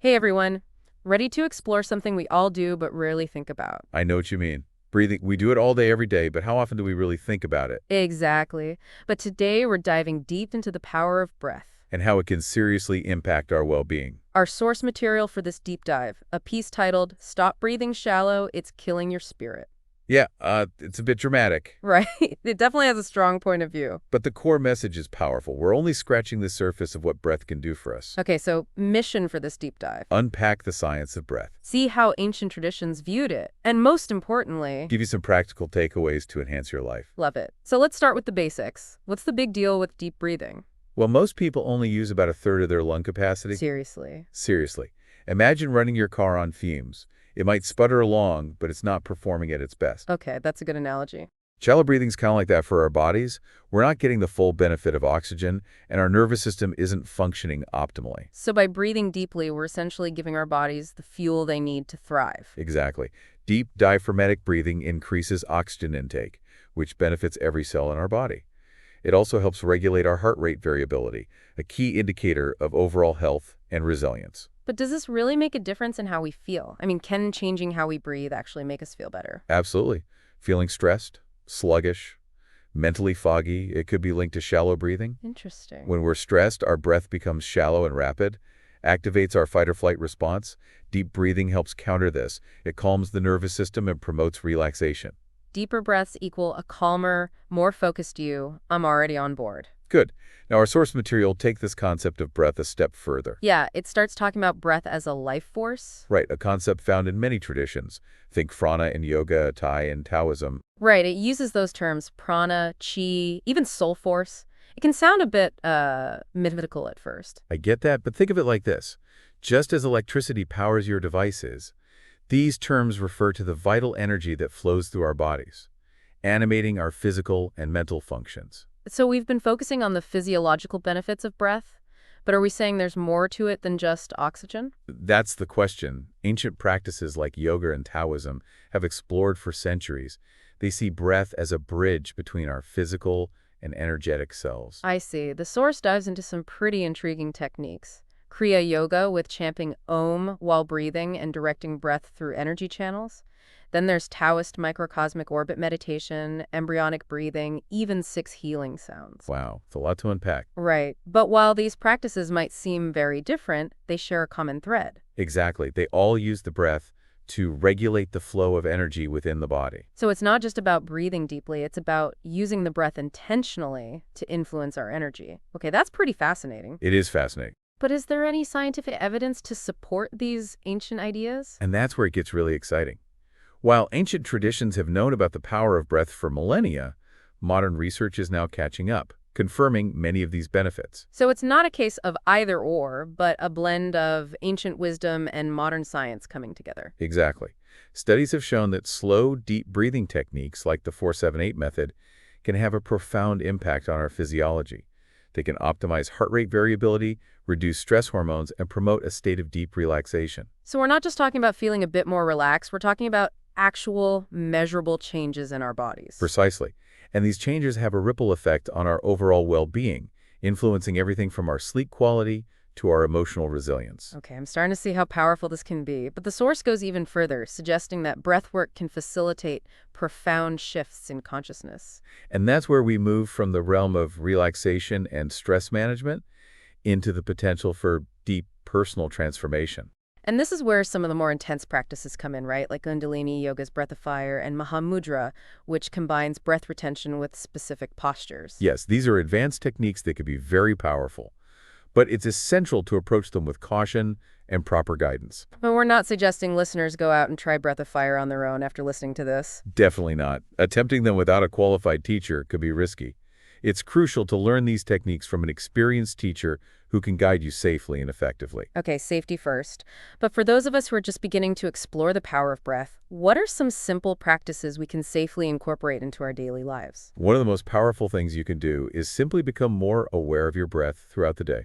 Hey everyone, ready to explore something we all do but rarely think about? I know what you mean. Breathing, we do it all day, every day, but how often do we really think about it Exactly. But today we're diving deep into the power of breath. and how it can seriously impact our well-being? Our source material for this deep dive, a piece titled Stop Breathing Shallow, It's Killing Your Spirit. Yeah, it's a bit dramatic, Right? It definitely has a strong point of view. but the core message is powerful. We're only scratching the surface of what breath can do for us. Okay, so mission for this deep dive. Unpack the science of breath. See how ancient traditions viewed it, and most importantly, Give you some practical takeaways to enhance your life. love it. So let's start with the basics. What's the big deal with deep breathing? Well, most people only use about a third of their lung capacity. Seriously. Seriously. Imagine running your car on fumes. It might sputter along, but it's not performing at its best. Okay, that's a good analogy. Shallow breathing's kind of like that for our bodies. We're not getting the full benefit of oxygen, and our nervous system isn't functioning optimally. So by breathing deeply, we're essentially giving our bodies the fuel they need to thrive. Exactly. Deep diaphragmatic breathing increases oxygen intake, which benefits every cell in our body. It also helps regulate our heart rate variability, a key indicator of overall health and resilience. But does this really make a difference in how we feel? I mean, can changing how we breathe actually make us feel better? Absolutely. Feeling stressed, sluggish, mentally foggy, it could be linked to shallow breathing. Interesting. When we're stressed, our breath becomes shallow and rapid, activates our fight-or-flight response. Deep breathing helps counter this. It calms the nervous system and promotes relaxation. Deeper breaths equal a calmer, more focused you. I'm already on board. Good. Now, our source material take this concept of breath a step further. Yeah, it starts talking about breath as a life force. Right, a concept found in many traditions. Think prana in yoga, Thai in Taoism. Right, it uses those terms, prana, chi, even soul force. It can sound a bit, mythical at first. I get that, but think of it like this. Just as electricity powers your devices, these terms refer to the vital energy that flows through our bodies, animating our physical and mental functions. So we've been focusing on the physiological benefits of breath, but are we saying there's more to it than just oxygen? That's the question. Ancient practices like yoga and Taoism have explored for centuries. They see breath as a bridge between our physical and energetic selves. I see. The source dives into some pretty intriguing techniques. Kriya Yoga with chanting Om while breathing and directing breath through energy channels. Then there's Taoist microcosmic orbit meditation, embryonic breathing, even 6 healing sounds. Wow, it's a lot to unpack. Right. But while these practices might seem very different, they share a common thread. Exactly. They all use the breath to regulate the flow of energy within the body. So it's not just about breathing deeply, it's about using the breath intentionally to influence our energy. Okay, that's pretty fascinating. It is fascinating. But is there any scientific evidence to support these ancient ideas? And that's where it gets really exciting. While ancient traditions have known about the power of breath for millennia, modern research is now catching up, confirming many of these benefits. So it's not a case of either or, but a blend of ancient wisdom and modern science coming together. Exactly. Studies have shown that slow, deep breathing techniques like the 4-7-8 method can have a profound impact on our physiology. They can optimize heart rate variability, reduce stress hormones, and promote a state of deep relaxation. So we're not just talking about feeling a bit more relaxed, we're talking about actual measurable changes in our bodies. Precisely. And these changes have a ripple effect on our overall well-being, influencing everything from our sleep quality to our emotional resilience. Okay, I'm starting to see how powerful this can be, but the source goes even further, suggesting that breathwork can facilitate profound shifts in consciousness. And that's where we move from the realm of relaxation and stress management into the potential for deep personal transformation. And this is where some of the more intense practices come in, right? Like Kundalini Yoga's Breath of Fire and Mahamudra, which combines breath retention with specific postures. Yes, these are advanced techniques that can be very powerful, but it's essential to approach them with caution and proper guidance. But we're not suggesting listeners go out and try Breath of Fire on their own after listening to this. Definitely not. Attempting them without a qualified teacher could be risky. It's crucial to learn these techniques from an experienced teacher who can guide you safely and effectively. Okay, safety first. But for those of us who are just beginning to explore the power of breath, what are some simple practices we can safely incorporate into our daily lives? One of the most powerful things you can do is simply become more aware of your breath throughout the day.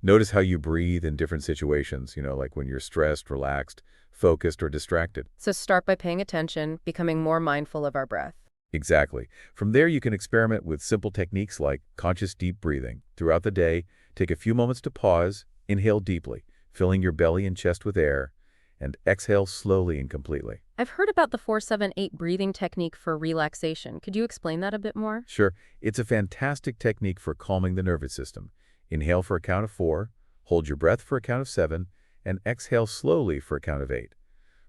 Notice how you breathe in different situations, like when you're stressed, relaxed, focused, or distracted. So start by paying attention, becoming more mindful of our breath. Exactly. From there, you can experiment with simple techniques like conscious deep breathing. Throughout the day, take a few moments to pause, inhale deeply, filling your belly and chest with air, and exhale slowly and completely. I've heard about the 4-7-8 breathing technique for relaxation. Could you explain that a bit more? Sure, it's a fantastic technique for calming the nervous system. Inhale for a count of 4, hold your breath for a count of 7, and exhale slowly for a count of 8.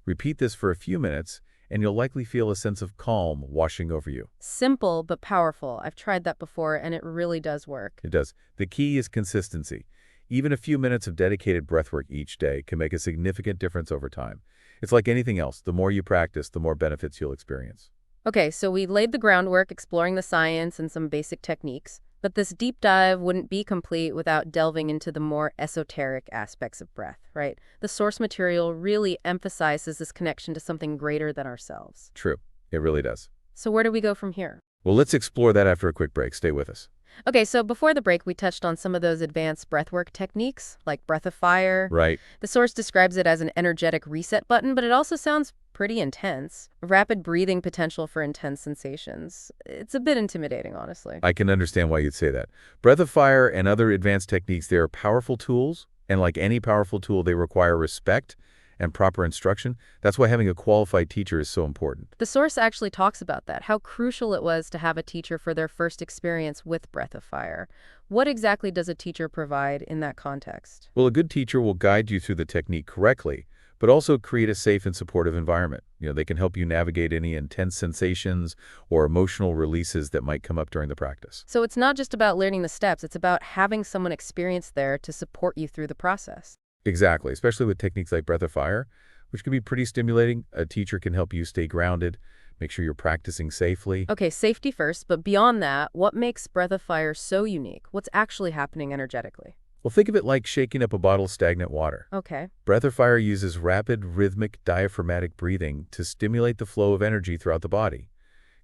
Repeat this for a few minutes, and you'll likely feel a sense of calm washing over you. Simple but powerful. I've tried that before, and it really does work. It does. The key is consistency. Even a few minutes of dedicated breathwork each day can make a significant difference over time. It's like anything else. The more you practice, the more benefits you'll experience. Okay, so we laid the groundwork exploring the science and some basic techniques, but this deep dive wouldn't be complete without delving into the more esoteric aspects of breath, right? The source material really emphasizes this connection to something greater than ourselves. True. It really does. So where do we go from here? Well, let's explore that after a quick break. Stay with us. Okay, so before the break, we touched on some of those advanced breathwork techniques, like breath of fire. Right. The source describes it as an energetic reset button, but it also sounds pretty intense. Rapid breathing potential for intense sensations. It's a bit intimidating, honestly. I can understand why you'd say that. Breath of fire and other advanced techniques, they are powerful tools, and like any powerful tool, they require respect and proper instruction. That's why having a qualified teacher is so important. The source actually talks about that, how crucial it was to have a teacher for their first experience with breath of fire. What exactly does a teacher provide in that context? Well, a good teacher will guide you through the technique correctly, but also create a safe and supportive environment. They can help you navigate any intense sensations or emotional releases that might come up during the practice. So it's not just about learning the steps, it's about having someone experienced there to support you through the process. Exactly, especially with techniques like breath of fire, which can be pretty stimulating. A teacher can help you stay grounded, make sure you're practicing safely. Okay, safety first, but beyond that, what makes breath of fire so unique? What's actually happening energetically? Well, think of it like shaking up a bottle of stagnant water. Okay. Breath of fire uses rapid, rhythmic, diaphragmatic breathing to stimulate the flow of energy throughout the body,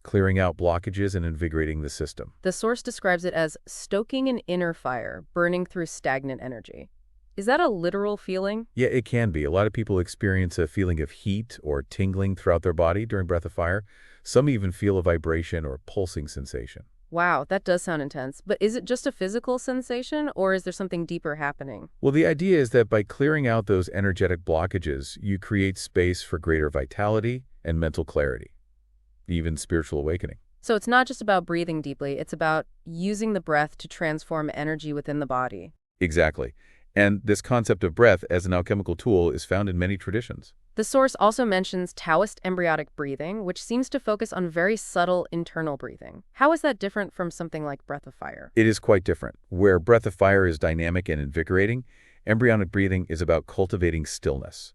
clearing out blockages and invigorating the system. The source describes it as stoking an inner fire, burning through stagnant energy. Is that a literal feeling? Yeah, it can be. A lot of people experience a feeling of heat or tingling throughout their body during breath of fire. Some even feel a vibration or pulsing sensation. Wow, that does sound intense. But is it just a physical sensation, or is there something deeper happening? Well, the idea is that by clearing out those energetic blockages, you create space for greater vitality and mental clarity, even spiritual awakening. So it's not just about breathing deeply, it's about using the breath to transform energy within the body. Exactly. And this concept of breath as an alchemical tool is found in many traditions. The source also mentions Taoist embryonic breathing, which seems to focus on very subtle internal breathing. How is that different from something like breath of fire? It is quite different. Where breath of fire is dynamic and invigorating, embryonic breathing is about cultivating stillness,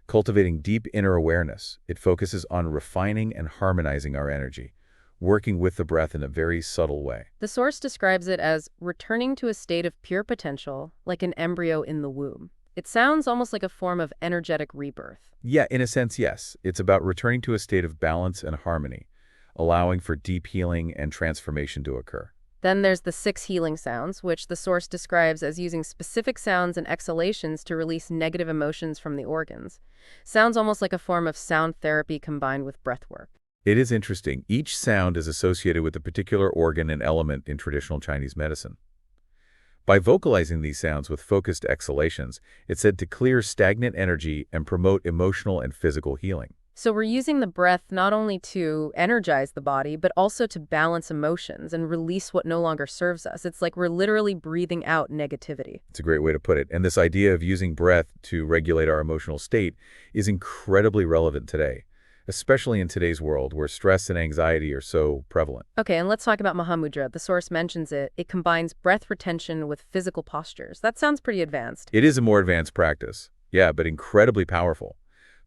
cultivating deep inner awareness. It focuses on refining and harmonizing our energy, working with the breath in a very subtle way. The source describes it as returning to a state of pure potential, like an embryo in the womb. It sounds almost like a form of energetic rebirth. Yeah, in a sense, yes. It's about returning to a state of balance and harmony, allowing for deep healing and transformation to occur. Then there's the 6 healing sounds, which the source describes as using specific sounds and exhalations to release negative emotions from the organs. Sounds almost like a form of sound therapy combined with breath work. It is interesting. Each sound is associated with a particular organ and element in traditional Chinese medicine. By vocalizing these sounds with focused exhalations, it's said to clear stagnant energy and promote emotional and physical healing. So we're using the breath not only to energize the body, but also to balance emotions and release what no longer serves us. It's like we're literally breathing out negativity. It's a great way to put it. And this idea of using breath to regulate our emotional state is incredibly relevant today, especially in today's world where stress and anxiety are so prevalent. Okay, and let's talk about Mahamudra. The source mentions it. It combines breath retention with physical postures. That sounds pretty advanced. It is a more advanced practice, yeah, but incredibly powerful.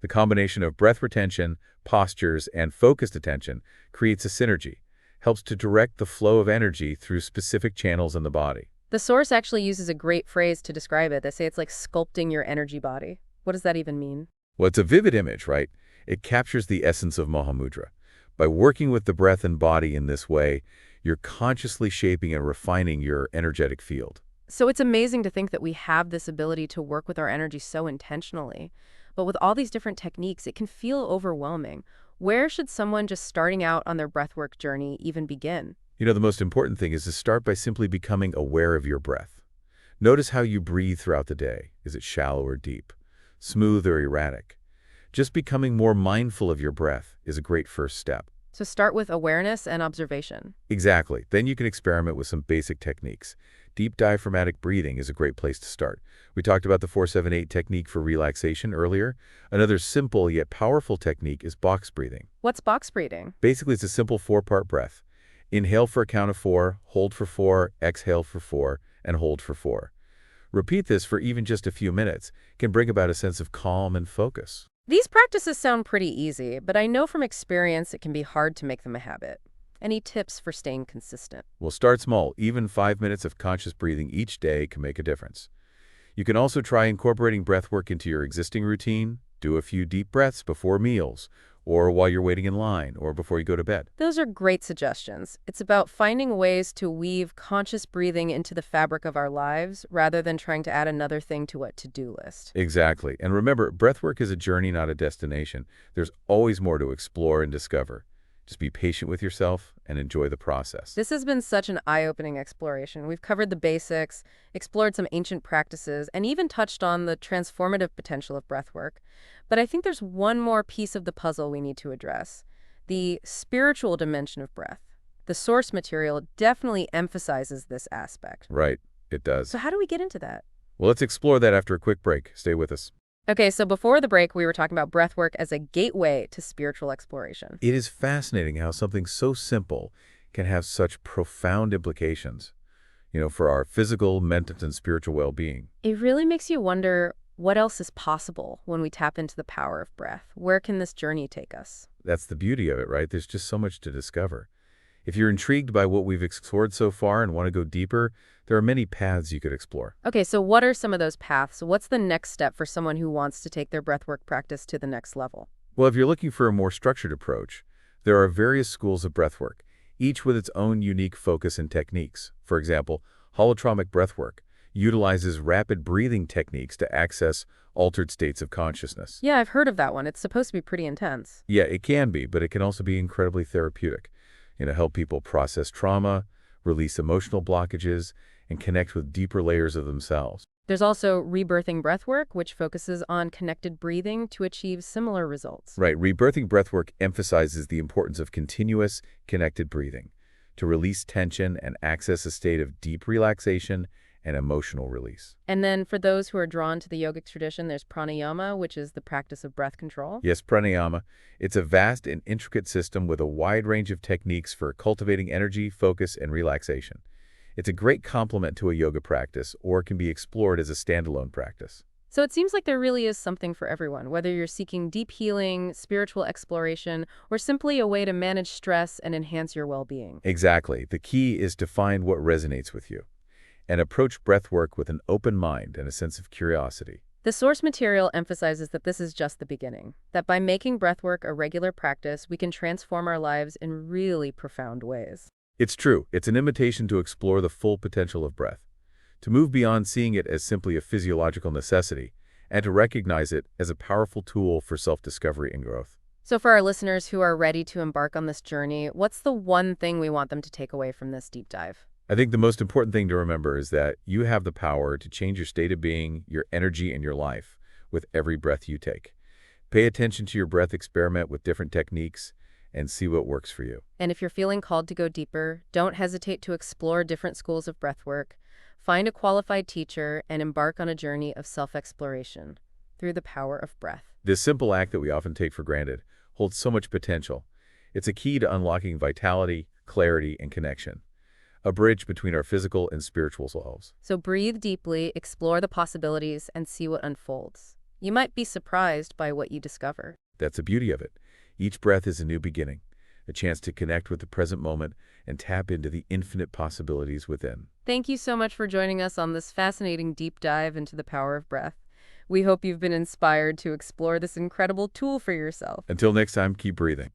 The combination of breath retention, postures, and focused attention creates a synergy, helps to direct the flow of energy through specific channels in the body. The source actually uses a great phrase to describe it. They say it's like sculpting your energy body. What does that even mean? Well, it's a vivid image, right? It captures the essence of Mahamudra. By working with the breath and body in this way, you're consciously shaping and refining your energetic field. So it's amazing to think that we have this ability to work with our energy so intentionally. But with all these different techniques, it can feel overwhelming. Where should someone just starting out on their breathwork journey even begin? The most important thing is to start by simply becoming aware of your breath. Notice how you breathe throughout the day. Is it shallow or deep? Smooth or erratic? Just becoming more mindful of your breath is a great first step. So start with awareness and observation. Exactly. Then you can experiment with some basic techniques. Deep diaphragmatic breathing is a great place to start. We talked about the 4-7-8 technique for relaxation earlier. Another simple yet powerful technique is box breathing. What's box breathing? Basically, it's a simple four-part breath. Inhale for a count of 4, hold for 4, exhale for 4, and hold for 4. Repeat this for even just a few minutes. It can bring about a sense of calm and focus. These practices sound pretty easy, but I know from experience it can be hard to make them a habit. Any tips for staying consistent? We'll start small. Even 5 minutes of conscious breathing each day can make a difference. You can also try incorporating breath work into your existing routine. Do a few deep breaths before meals, or while you're waiting in line, or before you go to bed. Those are great suggestions. It's about finding ways to weave conscious breathing into the fabric of our lives rather than trying to add another thing to a to-do list. Exactly. And remember, breathwork is a journey, not a destination. There's always more to explore and discover. Just be patient with yourself and enjoy the process. This has been such an eye-opening exploration. We've covered the basics, explored some ancient practices, and even touched on the transformative potential of breathwork. But I think there's one more piece of the puzzle we need to address: the spiritual dimension of breath. The source material definitely emphasizes this aspect. Right, it does. So how do we get into that? Well, let's explore that after a quick break. Stay with us. Okay, so before the break, we were talking about breathwork as a gateway to spiritual exploration. It is fascinating how something so simple can have such profound implications, for our physical, mental, and spiritual well-being. It really makes you wonder what else is possible when we tap into the power of breath. Where can this journey take us? That's the beauty of it, right? There's just so much to discover. If you're intrigued by what we've explored so far and want to go deeper, there are many paths you could explore. Okay, so what are some of those paths? What's the next step for someone who wants to take their breathwork practice to the next level? Well, if you're looking for a more structured approach, there are various schools of breathwork, each with its own unique focus and techniques. For example, holotropic breathwork utilizes rapid breathing techniques to access altered states of consciousness. Yeah, I've heard of that one. It's supposed to be pretty intense. Yeah, it can be, but it can also be incredibly therapeutic. Help people process trauma, release emotional blockages, and connect with deeper layers of themselves. There's also rebirthing breathwork, which focuses on connected breathing to achieve similar results. Right, rebirthing breathwork emphasizes the importance of continuous, connected breathing to release tension and access a state of deep relaxation and emotional release. And then for those who are drawn to the yogic tradition, there's pranayama, which is the practice of breath control. Yes, pranayama. It's a vast and intricate system with a wide range of techniques for cultivating energy, focus, and relaxation. It's a great complement to a yoga practice, or can be explored as a standalone practice. So it seems like there really is something for everyone, whether you're seeking deep healing, spiritual exploration, or simply a way to manage stress and enhance your well-being. Exactly. The key is to find what resonates with you and approach breathwork with an open mind and a sense of curiosity. The source material emphasizes that this is just the beginning, that by making breathwork a regular practice, we can transform our lives in really profound ways. It's true. It's an invitation to explore the full potential of breath, to move beyond seeing it as simply a physiological necessity, and to recognize it as a powerful tool for self-discovery and growth. So for our listeners who are ready to embark on this journey, what's the one thing we want them to take away from this deep dive? I think the most important thing to remember is that you have the power to change your state of being, your energy, and your life with every breath you take. Pay attention to your breath, experiment with different techniques, and see what works for you. And if you're feeling called to go deeper, don't hesitate to explore different schools of breathwork, find a qualified teacher, and embark on a journey of self-exploration through the power of breath. This simple act that we often take for granted holds so much potential. It's a key to unlocking vitality, clarity, and connection, a bridge between our physical and spiritual selves. So breathe deeply, explore the possibilities, and see what unfolds. You might be surprised by what you discover. That's the beauty of it. Each breath is a new beginning, a chance to connect with the present moment and tap into the infinite possibilities within. Thank you so much for joining us on this fascinating deep dive into the power of breath. We hope you've been inspired to explore this incredible tool for yourself. Until next time, keep breathing.